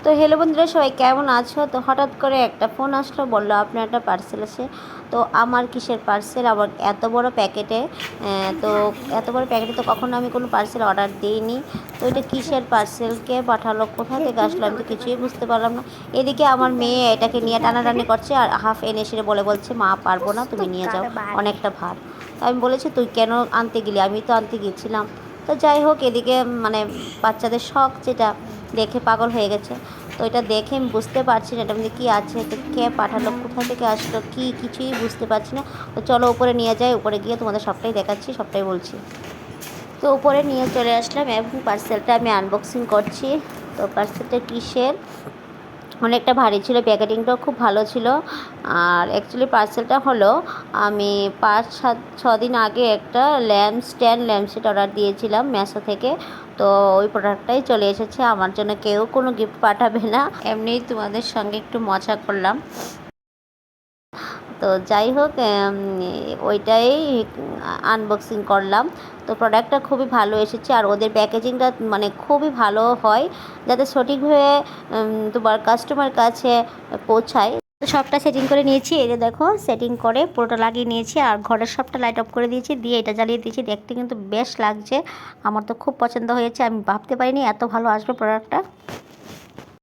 তো হ্যালো বন্ধুরা, সবাই কেমন আছো? তো হঠাৎ করে একটা ফোন আসলো, বললো আপনার একটা পার্সেল আছে। তো আমার কিসের পার্সেল, আবার এত বড় প্যাকেটে? তো এত বড় প্যাকেটে তো কখনো আমি কোনো পার্সেল অর্ডার দিইনি। তো এটা কিসের পার্সেল, কে পাঠালো, কোথা থেকে আসলো, আমি তো কিছুই বুঝতে পারলাম না। এদিকে আমার মেয়ে এটাকে নিয়ে টানাটানি করছে, আর হাফ এনে এসে বলছে মা পারবো না, তুমি নিয়ে যাও, অনেকটা ভার। তো আমি বলেছি তুই কেন আনতে গেলি, আমি তো আনতে গিয়েছিলাম। তো যাই হোক, এদিকে মানে বাচ্চাদের শখ যেটা দেখে পাগল হয়ে গেছে। তো এটা দেখে আমি বুঝতে পারছি না এটার মধ্যে কী আছে, তো কে পাঠালো, কোথা থেকে আসলো, কি কিছুই বুঝতে পারছি না। তো চলো উপরে নিয়ে যাই, উপরে গিয়ে তোমাদের সবটাই দেখাচ্ছি, সবটাই বলছি। তো উপরে নিয়ে চলে আসলাম এবং পার্সেলটা আমি আনবক্সিং করছি। তো পার্সেলটা কিসের, অনেকটা ভারী ছিল, প্যাকেটিংটাও খুব ভালো ছিল। আর অ্যাকচুয়ালি পার্সেলটা হলো, আমি 5-6 দিন আগে একটা ল্যাম্পস্টেড অর্ডার দিয়েছিলাম মেসো থেকে। তো ওই প্রোডাক্টটাই চলে এসেছে আমার জন্য। কেউ কোনো গিফট পাঠাবে না, এমনিই তোমাদের সঙ্গে একটু মজা করলাম। তো যাই হোক, ওইটাই আনবক্সিং করলাম। তো প্রোডাক্টটা খুবই ভালো এসেছে, আর ওদের প্যাকেজিংটা মানে খুবই ভালো হয়, যাতে সঠিকভাবে তোমার কাস্টমার কাছে পৌঁছায়। তো সবটা সেটিং করে নিয়েছি, এই যে দেখো সেটিং করে পুরোটা লাগিয়ে নিয়েছি, আর ঘরের সবটা লাইট অফ করে দিয়েছি, দিয়ে এটা জ্বালিয়ে দিয়েছি। দেখতে কিন্তু বেশ লাগছে, আমার তো খুব পছন্দ হয়েছে, আমি ভাবতে পারিনি এত ভালো আসবে প্রোডাক্টটা।